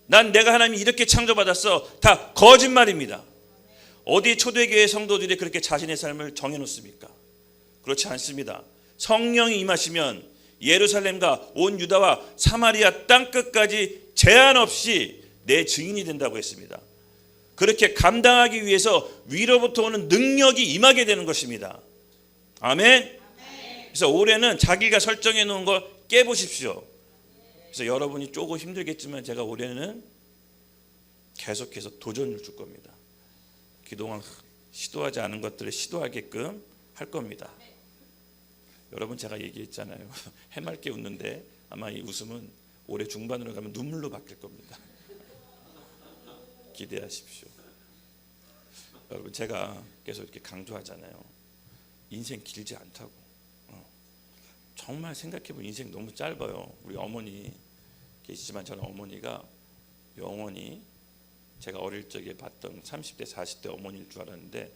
난 내가 하나님이 이렇게 창조받았어. 다 거짓말입니다. 어디 초대교회 성도들이 그렇게 자신의 삶을 정해놓습니까? 그렇지 않습니다. 성령이 임하시면 예루살렘과 온 유다와 사마리아 땅끝까지 제한 없이 내 증인이 된다고 했습니다. 그렇게 감당하기 위해서 위로부터 오는 능력이 임하게 되는 것입니다. 아멘. 그래서 올해는 자기가 설정해 놓은 거 깨보십시오. 그래서 여러분이 조금 힘들겠지만 제가 올해는 계속해서 도전을 줄 겁니다. 그동안 시도하지 않은 것들을 시도하게끔 할 겁니다. 여러분 제가 얘기했잖아요. 해맑게 웃는데 아마 이 웃음은 올해 중반으로 가면 눈물로 바뀔 겁니다. 기대하십시오. 여러분 제가 계속 이렇게 강조하잖아요. 인생 길지 않다고. 정말 생각해보면 인생 너무 짧아요. 우리 어머니 계시지만 저는 어머니가 영원히 제가 어릴 적에 봤던 30대 40대 어머니일 줄 알았는데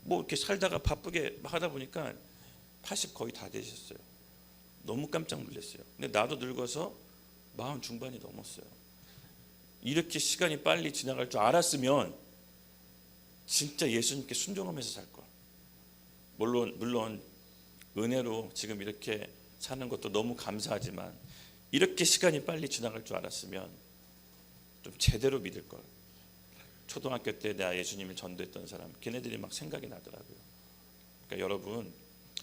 이렇게 살다가 바쁘게 하다 보니까 80 거의 다 되셨어요. 너무 깜짝 놀랐어요. 근데 나도 늙어서 40 중반이 넘었어요. 이렇게 시간이 빨리 지나갈 줄 알았으면 진짜 예수님께 순종하면서 살 걸. 물론 은혜로 지금 이렇게 사는 것도 너무 감사하지만 이렇게 시간이 빨리 지나갈 줄 알았으면 좀 제대로 믿을 걸. 초등학교 때 내가 예수님을 전도했던 사람 걔네들이 막 생각이 나더라고요. 그러니까 여러분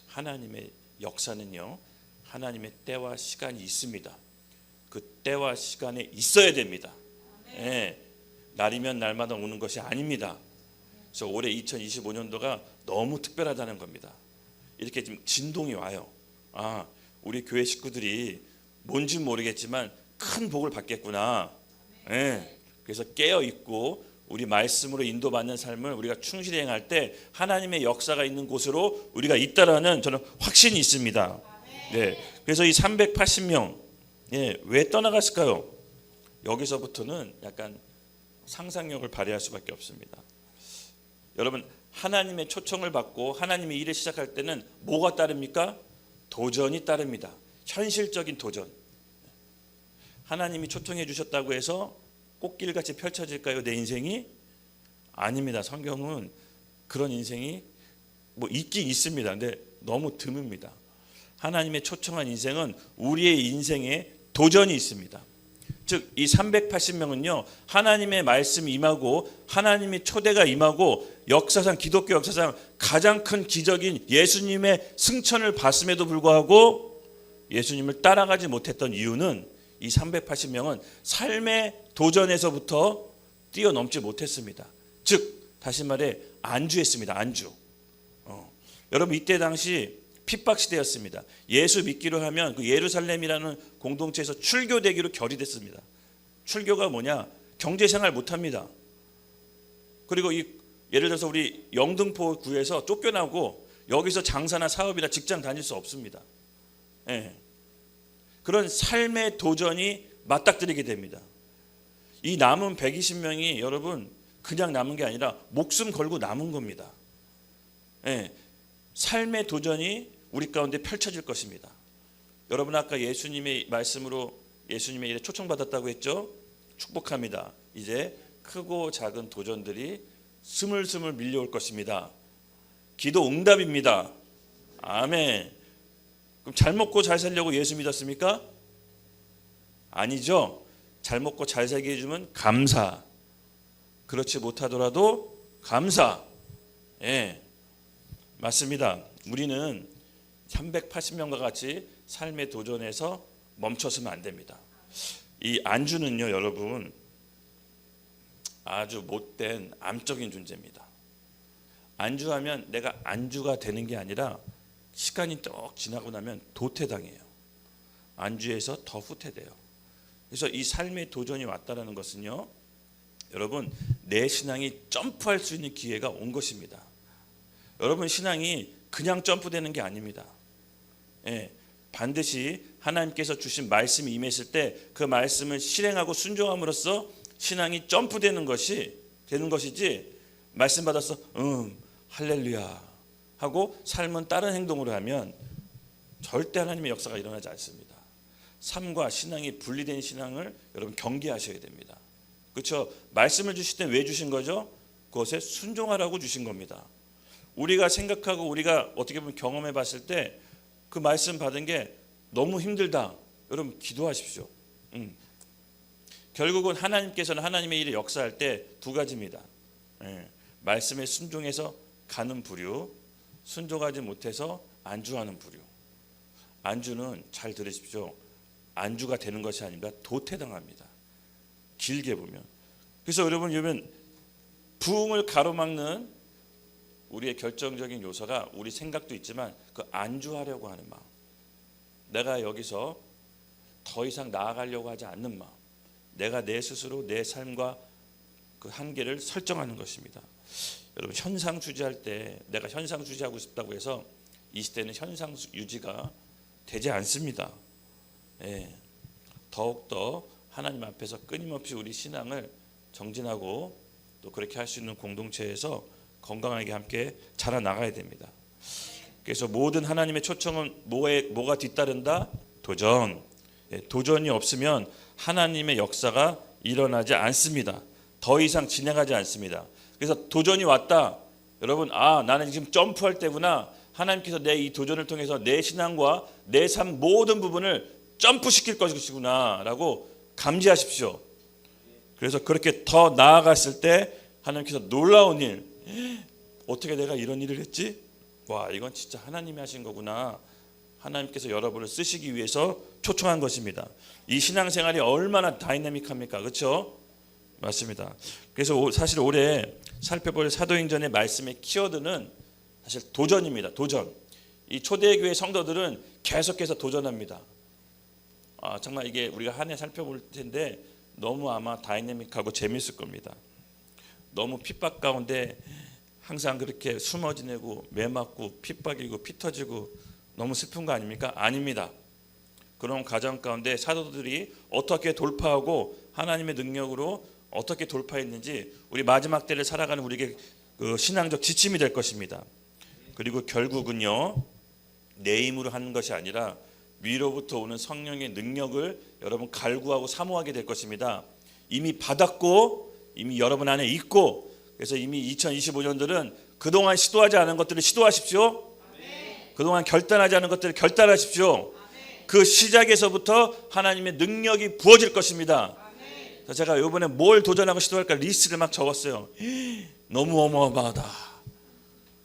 하나님의 역사는요 하나님의 때와 시간이 있습니다. 그 때와 시간에 있어야 됩니다. 예, 날이면 날마다 오는 것이 아닙니다. 그래서 올해 2025년도가 너무 특별하다는 겁니다. 이렇게 좀 진동이 와요. 우리 교회 식구들이 뭔지 모르겠지만 큰 복을 받겠구나. 예, 그래서 깨어 있고 우리 말씀으로 인도받는 삶을 우리가 충실히 행할 때 하나님의 역사가 있는 곳으로 우리가 있다라는 저는 확신이 있습니다. 네, 그래서 이 380명 왜 떠나갔을까요? 여기서부터는 약간 상상력을 발휘할 수밖에 없습니다. 여러분 하나님의 초청을 받고 하나님의 일을 시작할 때는 뭐가 따릅니까? 도전이 따릅니다. 현실적인 도전. 하나님이 초청해 주셨다고 해서 꽃길같이 펼쳐질까요? 내 인생이? 아닙니다. 성경은 그런 인생이 뭐 있긴 있습니다. 근데 너무 드뭅니다. 하나님의 초청한 인생은 우리의 인생에 도전이 있습니다. 즉 이 380명은요 하나님의 말씀이 임하고 하나님의 초대가 임하고 역사상 기독교 역사상 가장 큰 기적인 예수님의 승천을 봤음에도 불구하고 예수님을 따라가지 못했던 이유는 이 380명은 삶의 도전에서부터 뛰어넘지 못했습니다. 즉 다시 말해 안주했습니다. 안주. 여러분 이때 당시 핍박 시대였습니다. 예수 믿기로 하면 그 예루살렘이라는 공동체에서 출교되기로 결의됐습니다. 출교가 뭐냐? 경제생활 못합니다. 그리고 예를 들어서 우리 영등포 구에서 쫓겨나고 여기서 장사나 사업이나 직장 다닐 수 없습니다. 예. 그런 삶의 도전이 맞닥뜨리게 됩니다. 이 남은 120명이 여러분 그냥 남은 게 아니라 목숨 걸고 남은 겁니다. 예. 삶의 도전이 우리 가운데 펼쳐질 것입니다. 여러분 아까 예수님의 말씀으로 예수님의 일에 초청받았다고 했죠? 축복합니다. 이제 크고 작은 도전들이 스물스물 밀려올 것입니다. 기도 응답입니다. 아멘. 그럼 잘 먹고 잘 살려고 예수 믿었습니까? 아니죠. 잘 먹고 잘 살게 해주면 감사. 그렇지 못하더라도 감사. 예, 맞습니다. 우리는 380명과 같이 삶의 도전에서 멈춰서면 안 됩니다. 이 안주는요 여러분 아주 못된 암적인 존재입니다. 안주하면 내가 안주가 되는 게 아니라 시간이 쭉 지나고 나면 도태당해요. 안주에서 더 후퇴돼요. 그래서 이 삶의 도전이 왔다는 것은요 여러분 내 신앙이 점프할 수 있는 기회가 온 것입니다. 여러분 신앙이 그냥 점프되는 게 아닙니다. 예, 반드시 하나님께서 주신 말씀이 임했을 때 그 말씀을 실행하고 순종함으로써 신앙이 점프되는 것이 되는 것이지 말씀 받아서 할렐루야 하고 삶은 다른 행동으로 하면 절대 하나님의 역사가 일어나지 않습니다. 삶과 신앙이 분리된 신앙을 여러분 경계하셔야 됩니다. 그렇죠? 말씀을 주실 때 왜 주신 거죠? 그것에 순종하라고 주신 겁니다. 우리가 생각하고 우리가 어떻게 보면 경험해 봤을 때 그 말씀 받은 게 너무 힘들다. 여러분 기도하십시오. 결국은 하나님께서는 하나님의 일에 역사할 때 두 가지입니다. 말씀에 순종해서 가는 부류, 순종하지 못해서 안주하는 부류. 안주는 잘 들으십시오. 안주가 되는 것이 아니라 도태당합니다. 길게 보면. 그래서 여러분 부흥을 가로막는 우리의 결정적인 요소가 우리 생각도 있지만 그 안주하려고 하는 마음. 내가 여기서 더 이상 나아가려고 하지 않는 마음. 내가 내 스스로 내 삶과 그 한계를 설정하는 것입니다. 여러분 현상 유지할 때 내가 현상 유지하고 싶다고 해서 이 시대는 현상 유지가 되지 않습니다. 예. 더욱더 하나님 앞에서 끊임없이 우리 신앙을 정진하고 또 그렇게 할 수 있는 공동체에서 건강하게 함께 자라나가야 됩니다. 그래서 모든 하나님의 초청은 뭐가 뒤따른다? 도전. 도전이 없으면 하나님의 역사가 일어나지 않습니다. 더 이상 진행하지 않습니다. 그래서 도전이 왔다. 여러분 나는 지금 점프할 때구나. 하나님께서 내 이 도전을 통해서 내 신앙과 내 삶 모든 부분을 점프시킬 것이구나 라고 감지하십시오. 그래서 그렇게 더 나아갔을 때 하나님께서 놀라운 일, 어떻게 내가 이런 일을 했지? 와, 이건 진짜 하나님이 하신 거구나. 하나님께서 여러분을 쓰시기 위해서 초청한 것입니다. 이 신앙생활이 얼마나 다이내믹합니까? 그렇죠? 맞습니다. 그래서 사실 올해 살펴볼 사도행전의 말씀의 키워드는 사실 도전입니다. 도전. 이 초대교회 성도들은 계속해서 도전합니다. 정말 이게 우리가 한 해 살펴볼 텐데 너무 아마 다이내믹하고 재미있을 겁니다. 너무 핍박 가운데 항상 그렇게 숨어 지내고 매 맞고 핍박이고 피 터지고 너무 슬픈 거 아닙니까? 아닙니다. 그런 가정 가운데 사도들이 어떻게 돌파하고 하나님의 능력으로 어떻게 돌파했는지 우리 마지막 때를 살아가는 우리에게 그 신앙적 지침이 될 것입니다. 그리고 결국은요, 내 힘으로 하는 것이 아니라 위로부터 오는 성령의 능력을 여러분 갈구하고 사모하게 될 것입니다. 이미 받았고 이미 여러분 안에 있고, 그래서 이미 2025년들은 그동안 시도하지 않은 것들을 시도하십시오. 그동안 결단하지 않은 것들을 결단하십시오. 그 시작에서부터 하나님의 능력이 부어질 것입니다. 제가 이번에 뭘 도전하고 시도할까 리스트를 막 적었어요. 너무 어마어마하다.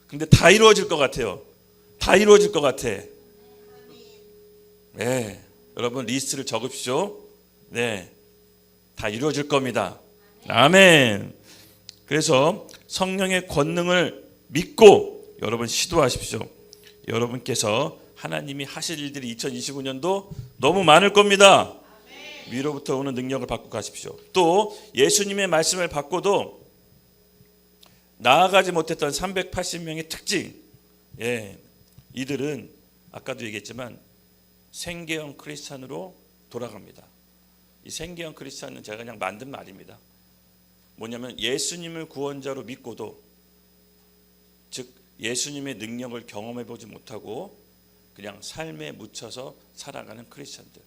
근데 다 이루어질 것 같아요. 다 이루어질 것 같아. 네, 여러분 리스트를 적읍시오. 네, 다 이루어질 겁니다. 아멘. 그래서 성령의 권능을 믿고 여러분 시도하십시오. 여러분께서 하나님이 하실 일들이 2025년도 너무 많을 겁니다. 위로부터 오는 능력을 받고 가십시오. 또 예수님의 말씀을 받고도 나아가지 못했던 380명의 특징, 이들은 아까도 얘기했지만 생계형 크리스찬으로 돌아갑니다. 이 생계형 크리스찬은 제가 그냥 만든 말입니다. 뭐냐면 예수님을 구원자로 믿고도, 즉 예수님의 능력을 경험해 보지 못하고 그냥 삶에 묻혀서 살아가는 크리스찬들.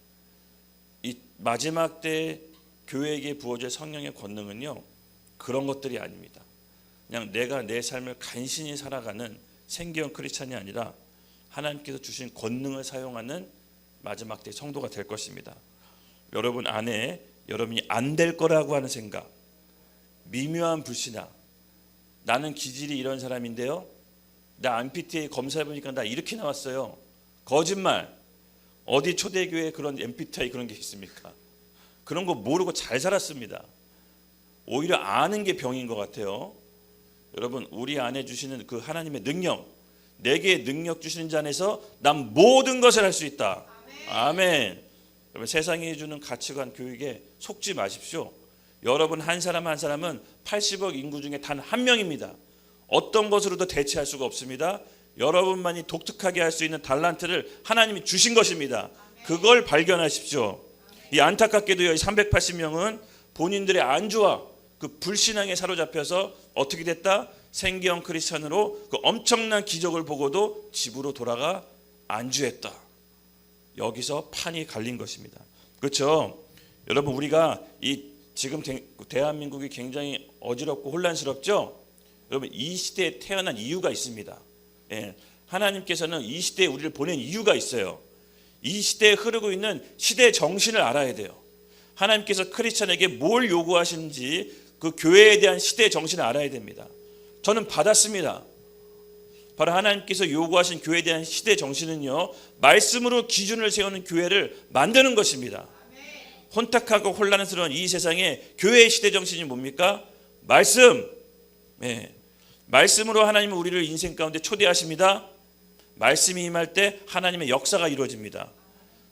이 마지막 때 교회에게 부어질 성령의 권능은요, 그런 것들이 아닙니다. 그냥 내가 내 삶을 간신히 살아가는 생계형 크리스찬이 아니라 하나님께서 주신 권능을 사용하는 마지막 때 성도가 될 것입니다. 여러분 안에 여러분이 안 될 거라고 하는 생각, 미묘한 불신앙, 나는 기질이 이런 사람인데요, 나 MBTI 검사해보니까 나 이렇게 나왔어요. 거짓말. 어디 초대교회에 그런 MBTI 그런 게 있습니까? 그런 거 모르고 잘 살았습니다. 오히려 아는 게 병인 것 같아요. 여러분 우리 안에 주시는 그 하나님의 능력, 내게 능력 주시는 자 안에서 난 모든 것을 할 수 있다. 아멘. 여러분 세상이 주는 가치관 교육에 속지 마십시오. 여러분 한 사람 한 사람은 80억 인구 중에 단 한 명입니다. 어떤 것으로도 대체할 수가 없습니다. 여러분만이 독특하게 할 수 있는 달란트를 하나님이 주신 것입니다. 그걸 발견하십시오. 이 안타깝게도요, 380명은 본인들의 안주와 그 불신앙에 사로잡혀서 어떻게 됐다? 생계형 크리스천으로 그 엄청난 기적을 보고도 집으로 돌아가 안주했다. 여기서 판이 갈린 것입니다. 그렇죠? 여러분 우리가 이 지금 대한민국이 굉장히 어지럽고 혼란스럽죠? 여러분 이 시대에 태어난 이유가 있습니다. 하나님께서는 이 시대에 우리를 보낸 이유가 있어요. 이 시대에 흐르고 있는 시대 정신을 알아야 돼요. 하나님께서 크리스천에게 뭘 요구하시는지 그 교회에 대한 시대 정신을 알아야 됩니다. 저는 받았습니다. 바로 하나님께서 요구하신 교회에 대한 시대 정신은요, 말씀으로 기준을 세우는 교회를 만드는 것입니다. 혼탁하고 혼란스러운 이 세상에 교회의 시대 정신이 뭡니까? 말씀. 말씀으로 하나님은 우리를 인생 가운데 초대하십니다. 말씀이 임할 때 하나님의 역사가 이루어집니다.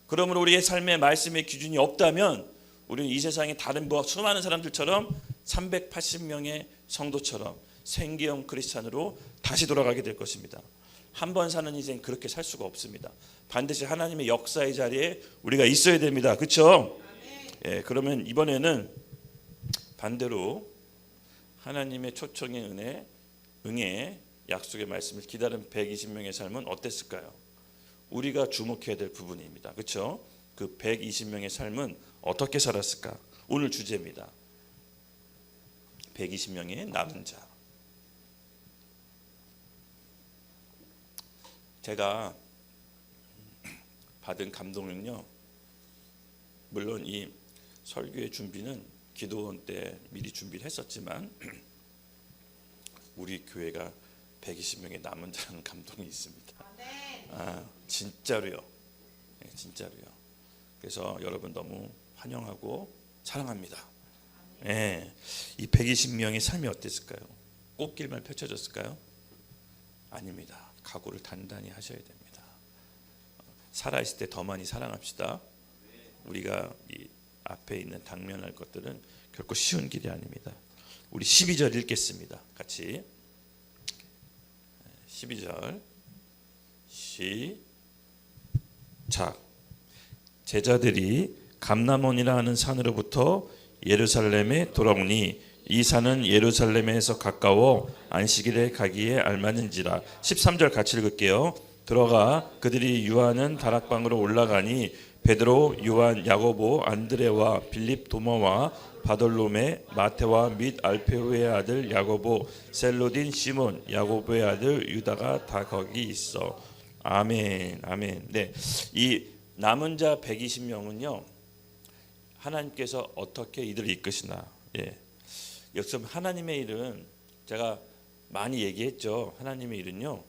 그러므로 우리의 삶에 말씀의 기준이 없다면 우리는 이 세상의 다른 수많은 사람들처럼 380명의 성도처럼 생계형 크리스찬으로 다시 돌아가게 될 것입니다. 한 번 사는 인생 그렇게 살 수가 없습니다. 반드시 하나님의 역사의 자리에 우리가 있어야 됩니다. 그렇죠? 그러면 이번에는 반대로 하나님의 초청의 은혜, 응애, 약속의 말씀을 기다린 120명의 삶은 어땠을까요? 우리가 주목해야 될 부분입니다. 그렇죠? 그 120명의 삶은 어떻게 살았을까? 오늘 주제입니다. 120명의 남은 자. 제가 받은 감동은요, 물론 이 설교의 준비는 기도원 때 미리 준비를 했었지만 우리 교회가 120명의 남은 자라는 감동이 있습니다. 진짜로요. 진짜로요. 그래서 여러분 너무 환영하고 사랑합니다. 이 120명의 삶이 어땠을까요? 꽃길만 펼쳐졌을까요? 아닙니다. 각오를 단단히 하셔야 됩니다. 살아있을 때 더 많이 사랑합시다. 우리가 이 앞에 있는 당면할 것들은 결코 쉬운 길이 아닙니다. 우리 12절 읽겠습니다. 같이 12절 시작. 제자들이 감람원이라 하는 산으로부터 예루살렘에 돌아오니 이 산은 예루살렘에서 가까워 안식일에 가기에 알맞은지라. 13절 같이 읽을게요. 들어가 그들이 유하는 다락방으로 올라가니 베드로, 요한, 야고보, 안드레와 빌립, 도마와 바돌로메, 마테와 및 알페오의 아들 야고보, 셀로딘, 시몬, 야고보의 아들 유다가 다 거기 있어. 아멘, 아멘. 네, 이 남은 자 120명은요 하나님께서 어떻게 이들을 이끄시나. 예, 역시 하나님의 일은 제가 많이 얘기했죠. 하나님의 일은요,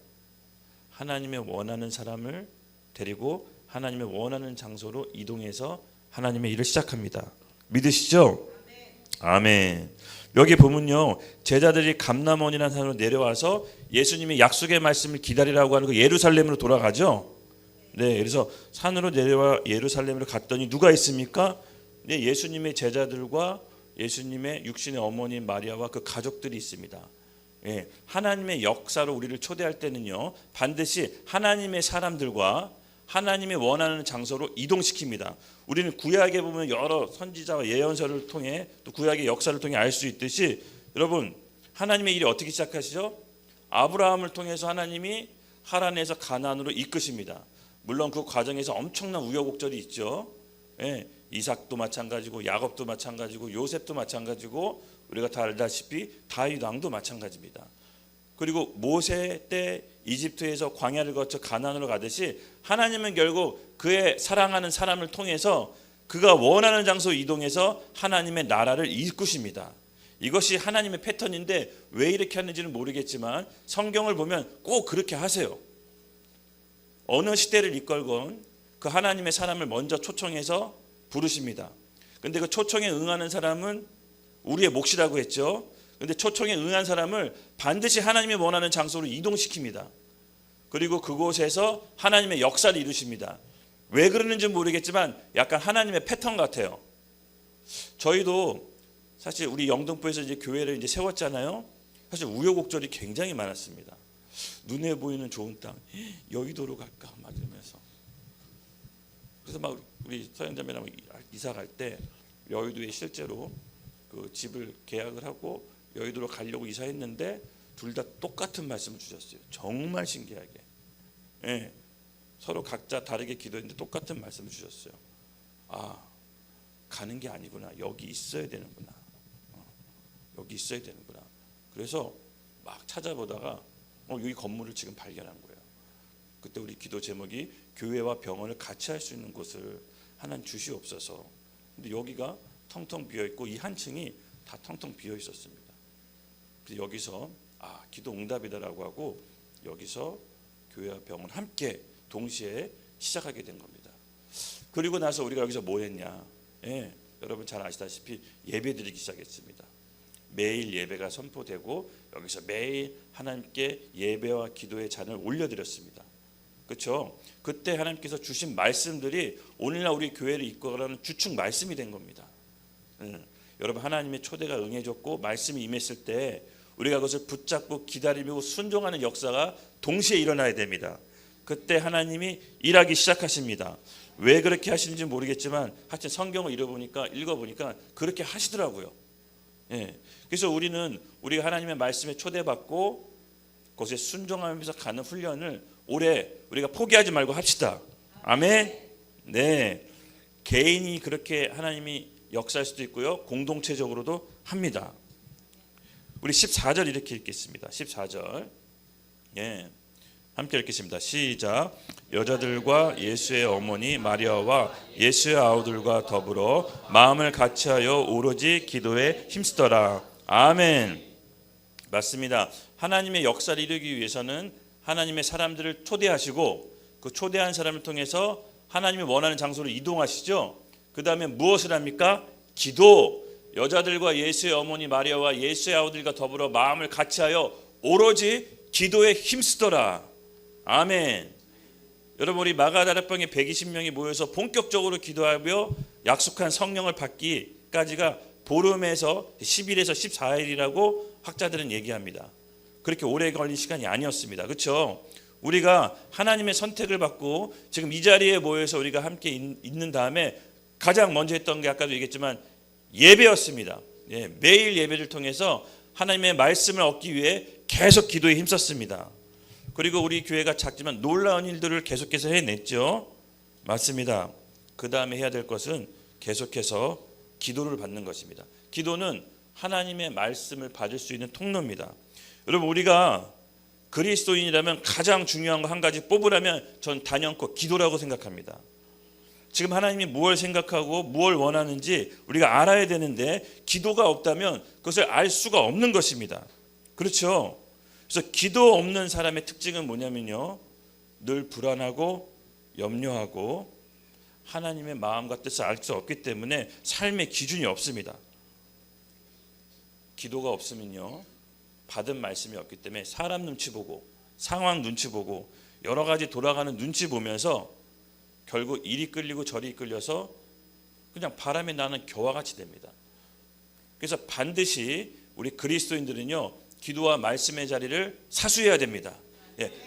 하나님의 원하는 사람을 데리고 하나님의 원하는 장소로 이동해서 하나님의 일을 시작합니다. 믿으시죠? 아멘. 여기 보면요, 제자들이 감람원이라는 산으로 내려와서 예수님이 약속의 말씀을 기다리라고 하는 그 예루살렘으로 돌아가죠. 네, 그래서 산으로 내려와 예루살렘으로 갔더니 누가 있습니까? 네, 예수님의 제자들과 예수님의 육신의 어머니 마리아와 그 가족들이 있습니다. 예, 하나님의 역사로 우리를 초대할 때는요, 반드시 하나님의 사람들과 하나님의 원하는 장소로 이동시킵니다. 우리는 구약에 보면 여러 선지자와 예언서를 통해 또 구약의 역사를 통해 알 수 있듯이, 여러분 하나님의 일이 어떻게 시작하시죠? 아브라함을 통해서 하나님이 하란에서 가나안으로 이끄십니다. 물론 그 과정에서 엄청난 우여곡절이 있죠. 예, 이삭도 마찬가지고 야곱도 마찬가지고 요셉도 마찬가지고 우리가 다 알다시피 다윗 왕도 마찬가지입니다. 그리고 모세 때 이집트에서 광야를 거쳐 가나안으로 가듯이 하나님은 결국 그의 사랑하는 사람을 통해서 그가 원하는 장소 이동해서 하나님의 나라를 이끄십니다. 이것이 하나님의 패턴인데 왜 이렇게 하는지는 모르겠지만 성경을 보면 꼭 그렇게 하세요. 어느 시대를 이끌건 그 하나님의 사람을 먼저 초청해서 부르십니다. 근데 그 초청에 응하는 사람은 우리의 몫이라고 했죠. 근데 초청에 응한 사람을 반드시 하나님이 원하는 장소로 이동시킵니다. 그리고 그곳에서 하나님의 역사를 이루십니다. 왜 그러는지 모르겠지만 약간 하나님의 패턴 같아요. 저희도 사실 우리 영등포에서 이제 교회를 이제 세웠잖아요. 사실 우여곡절이 굉장히 많았습니다. 눈에 보이는 좋은 땅, 여의도로 갈까 막 이러면서. 그래서 막 우리 서현자매랑 이사 갈 때 여의도에 실제로 그 집을 계약을 하고 여의도로 가려고 이사했는데 둘 다 똑같은 말씀을 주셨어요. 정말 신기하게. 예, 서로 각자 다르게 기도했는데 똑같은 말씀을 주셨어요. 아, 가는 게 아니구나. 여기 있어야 되는구나. 여기 있어야 되는구나. 그래서 막 찾아보다가 여기 건물을 지금 발견한 거예요. 그때 우리 기도 제목이 교회와 병원을 같이 할 수 있는 곳을 하나님 주시옵소서. 근데 여기가 텅텅 비어 있고 이 한 층이 다 텅텅 비어 있었습니다. 그래서 여기서 기도 응답이다라고 하고 여기서 교회와 병원 함께 동시에 시작하게 된 겁니다. 그리고 나서 우리가 여기서 뭐 했냐? 예, 여러분 잘 아시다시피 예배드리기 시작했습니다. 매일 예배가 선포되고 여기서 매일 하나님께 예배와 기도의 잔을 올려드렸습니다. 그렇죠? 그때 하나님께서 주신 말씀들이 오늘날 우리 교회를 이끌어가는 주축 말씀이 된 겁니다. 여러분 하나님의 초대가 응해졌고 말씀이 임했을 때 우리가 그것을 붙잡고 기다리고 순종하는 역사가 동시에 일어나야 됩니다. 그때 하나님이 일하기 시작하십니다. 왜 그렇게 하시는지 모르겠지만 하여튼 성경을 읽어보니까 그렇게 하시더라고요. 예. 그래서 우리가 하나님의 말씀에 초대받고 그것에 순종하면서 가는 훈련을 올해 우리가 포기하지 말고 합시다. 아멘. 네, 개인이 그렇게 하나님이 역사할 수도 있고요, 공동체적으로도 합니다. 우리 14절 이렇게 읽겠습니다. 14절. 예, 함께 읽겠습니다. 시작. 여자들과 예수의 어머니 마리아와 예수의 아우들과 더불어 마음을 같이하여 오로지 기도에 힘쓰더라. 아멘. 맞습니다. 하나님의 역사를 이루기 위해서는 하나님의 사람들을 초대하시고 그 초대한 사람을 통해서 하나님이 원하는 장소로 이동하시죠. 그 다음에 무엇을 합니까? 기도. 여자들과 예수의 어머니 마리아와 예수의 아우들과 더불어 마음을 같이하여 오로지 기도에 힘쓰더라. 아멘. 여러분 우리 마가다락방에 120명이 모여서 본격적으로 기도하며 약속한 성령을 받기까지가 보름에서 10일에서 14일이라고 학자들은 얘기합니다. 그렇게 오래 걸린 시간이 아니었습니다. 그렇죠? 우리가 하나님의 선택을 받고 지금 이 자리에 모여서 우리가 함께 있는 다음에 가장 먼저 했던 게 아까도 얘기했지만 예배였습니다. 매일 예배를 통해서 하나님의 말씀을 얻기 위해 계속 기도에 힘썼습니다. 그리고 우리 교회가 작지만 놀라운 일들을 계속해서 해냈죠. 맞습니다. 그 다음에 해야 될 것은 계속해서 기도를 받는 것입니다. 기도는 하나님의 말씀을 받을 수 있는 통로입니다. 여러분, 우리가 그리스도인이라면 가장 중요한 거 한 가지 뽑으라면 전 단연코 기도라고 생각합니다. 지금 하나님이 무엇을 생각하고 무엇을 원하는지 우리가 알아야 되는데 기도가 없다면 그것을 알 수가 없는 것입니다. 그렇죠? 그래서 기도 없는 사람의 특징은 뭐냐면요, 늘 불안하고 염려하고 하나님의 마음과 뜻을 알 수 없기 때문에 삶의 기준이 없습니다. 기도가 없으면요, 받은 말씀이 없기 때문에 사람 눈치 보고 상황 눈치 보고 여러 가지 돌아가는 눈치 보면서 결국 이리 끌리고 저리 끌려서 그냥 바람에 나는 겨와 같이 됩니다. 그래서 반드시 우리 그리스도인들은요, 기도와 말씀의 자리를 사수해야 됩니다.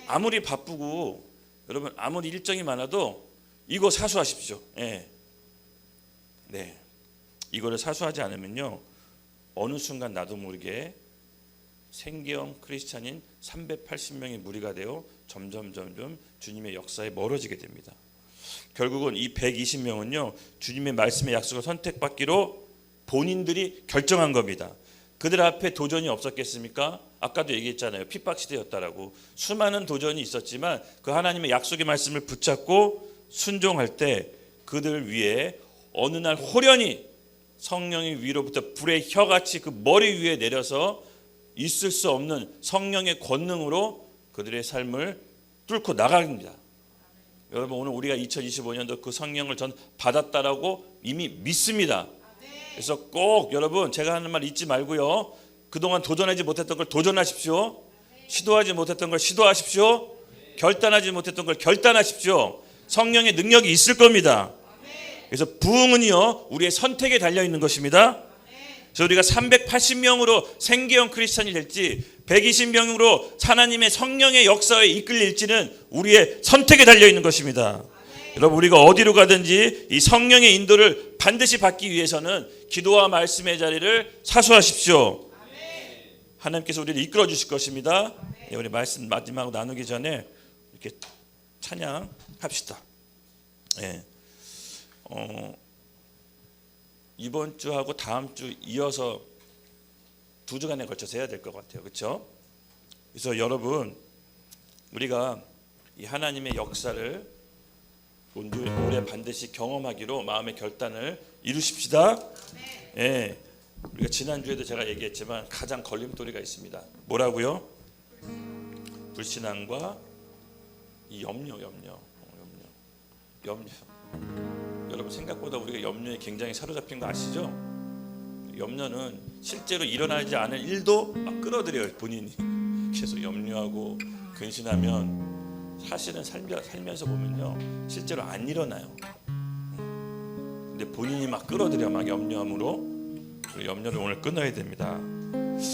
아무리 바쁘고 여러분 아무리 일정이 많아도 이거 사수하십시오. 이거를 사수하지 않으면요, 어느 순간 나도 모르게 생계형 크리스찬인 380명의 무리가 되어 점점 주님의 역사에 멀어지게 됩니다. 결국은 이 120명은요, 주님의 말씀의 약속을 선택받기로 본인들이 결정한 겁니다. 그들 앞에 도전이 없었겠습니까? 아까도 얘기했잖아요. 핍박시대였다라고. 수많은 도전이 있었지만 그 하나님의 약속의 말씀을 붙잡고 순종할 때 그들 위에 어느 날 호련히 성령이 위로부터 불의 혀같이 그 머리 위에 내려서 있을 수 없는 성령의 권능으로 그들의 삶을 뚫고 나갑니다. 여러분, 오늘 우리가 2025년도 그 성령을 전 받았다라고 이미 믿습니다. 그래서 꼭 여러분, 제가 하는 말 잊지 말고요, 그동안 도전하지 못했던 걸 도전하십시오. 시도하지 못했던 걸 시도하십시오. 결단하지 못했던 걸 결단하십시오. 성령의 능력이 있을 겁니다. 그래서 부흥은요, 우리의 선택에 달려있는 것입니다. 그래서 우리가 380명으로 생계형 크리스찬이 될지 120명으로 하나님의 성령의 역사에 이끌릴지는 우리의 선택에 달려있는 것입니다. 여러분, 우리가 어디로 가든지 이 성령의 인도를 반드시 받기 위해서는 기도와 말씀의 자리를 사수하십시오. 하나님께서 우리를 이끌어 주실 것입니다. 우리 말씀 마지막으로 나누기 전에 이렇게 찬양합시다. 이번 주하고 다음 주 이어서 2주간에 걸쳐서 해야 될 것 같아요. 그렇죠? 그래서 여러분, 우리가 이 하나님의 역사를 올해 반드시 경험하기로 마음의 결단을 이루십시다. 우리가 지난주에도 제가 얘기했지만 가장 걸림돌이가 있습니다. 뭐라고요? 불신앙과 이 염려. 여러분, 생각보다 우리가 염려에 굉장히 사로잡힌 거 아시죠? 염려는 실제로 일어나지 않은 일도 막 끌어들여요. 본인이 계속 염려하고 근심하면 사실은 살면서 보면요, 실제로 안 일어나요. 근데 본인이 막 끌어들여, 막 염려함으로. 염려를 오늘 끊어야 됩니다.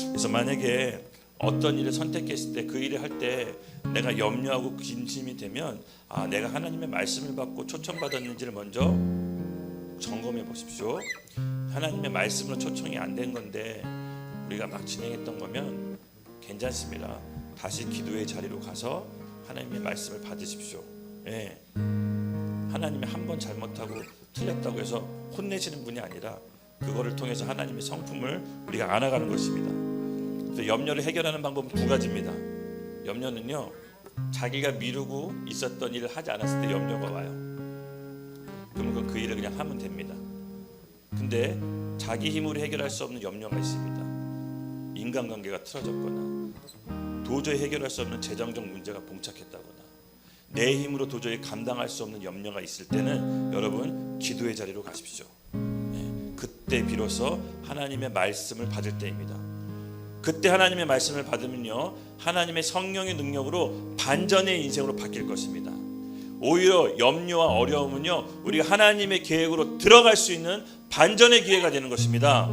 그래서 만약에 어떤 일을 선택했을 때, 그 일을 할 때 내가 염려하고 근심이 되면 내가 하나님의 말씀을 받고 초청받았는지를 먼저 점검해 보십시오. 하나님의 말씀으로 초청이 안 된 건데 우리가 막 진행했던 거면 괜찮습니다. 다시 기도의 자리로 가서 하나님의 말씀을 받으십시오. 하나님이 한 번 잘못하고 틀렸다고 해서 혼내시는 분이 아니라 그거를 통해서 하나님의 성품을 우리가 알아가는 것입니다. 그래서 염려를 해결하는 방법은 2가지입니다. 염려는요, 자기가 미루고 있었던 일을 하지 않았을 때 염려가 와요. 그러면 그 일을 그냥 하면 됩니다. 근데 자기 힘으로 해결할 수 없는 염려가 있습니다. 인간관계가 틀어졌거나 도저히 해결할 수 없는 재정적 문제가 봉착했다거나 내 힘으로 도저히 감당할 수 없는 염려가 있을 때는 여러분, 기도의 자리로 가십시오. 그때 비로소 하나님의 말씀을 받을 때입니다. 그때 하나님의 말씀을 받으면요, 하나님의 성령의 능력으로 반전의 인생으로 바뀔 것입니다. 오히려 염려와 어려움은요, 우리가 하나님의 계획으로 들어갈 수 있는 반전의 기회가 되는 것입니다.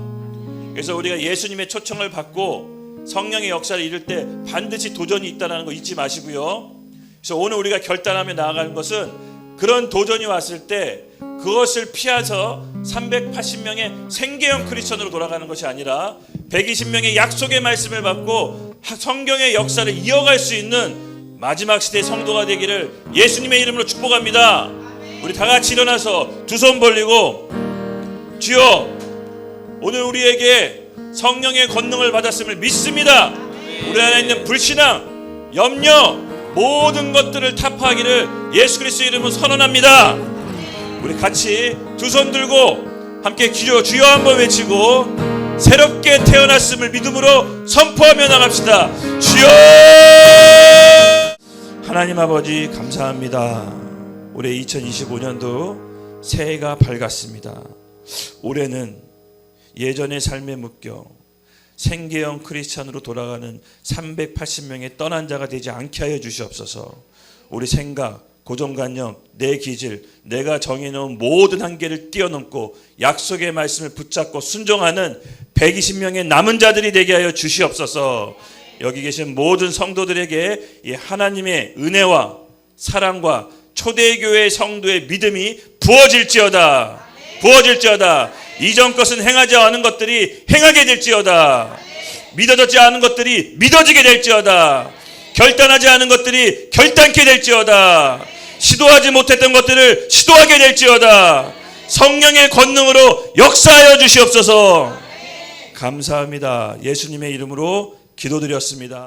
그래서 우리가 예수님의 초청을 받고 성령의 역사를 이룰 때 반드시 도전이 있다는 거 잊지 마시고요. 그래서 오늘 우리가 결단하며 나아가는 것은 그런 도전이 왔을 때 그것을 피해서 380명의 생계형 크리스천으로 돌아가는 것이 아니라 120명의 약속의 말씀을 받고 성경의 역사를 이어갈 수 있는 마지막 시대의 성도가 되기를 예수님의 이름으로 축복합니다. 우리 다 같이 일어나서 두 손 벌리고, 주여, 오늘 우리에게 성령의 권능을 받았음을 믿습니다. 우리 안에 있는 불신앙, 염려, 모든 것들을 타파하기를 예수 그리스도의 이름으로 선언합니다. 우리 같이 두 손 들고 함께 주여 한번 외치고 새롭게 태어났음을 믿음으로 선포하며 나갑시다. 주여! 하나님 아버지 감사합니다. 올해 2025년도 새해가 밝았습니다. 올해는 예전의 삶에 묶여 생계형 크리스찬으로 돌아가는 380명의 떠난 자가 되지 않게 하여 주시옵소서. 우리 생각, 고정관념, 내 기질, 내가 정해놓은 모든 한계를 뛰어넘고 약속의 말씀을 붙잡고 순종하는 120명의 남은 자들이 되게 하여 주시옵소서. 여기 계신 모든 성도들에게 이 하나님의 은혜와 사랑과 초대교회 성도의 믿음이 부어질지어다. 이전 것은 행하지 않은 것들이 행하게 될지어다. 믿어졌지 않은 것들이 믿어지게 될지어다. 결단하지 않은 것들이 결단케 될지어다. 시도하지 못했던 것들을 시도하게 될지어다. 성령의 권능으로 역사하여 주시옵소서. 감사합니다. 예수님의 이름으로 기도드렸습니다.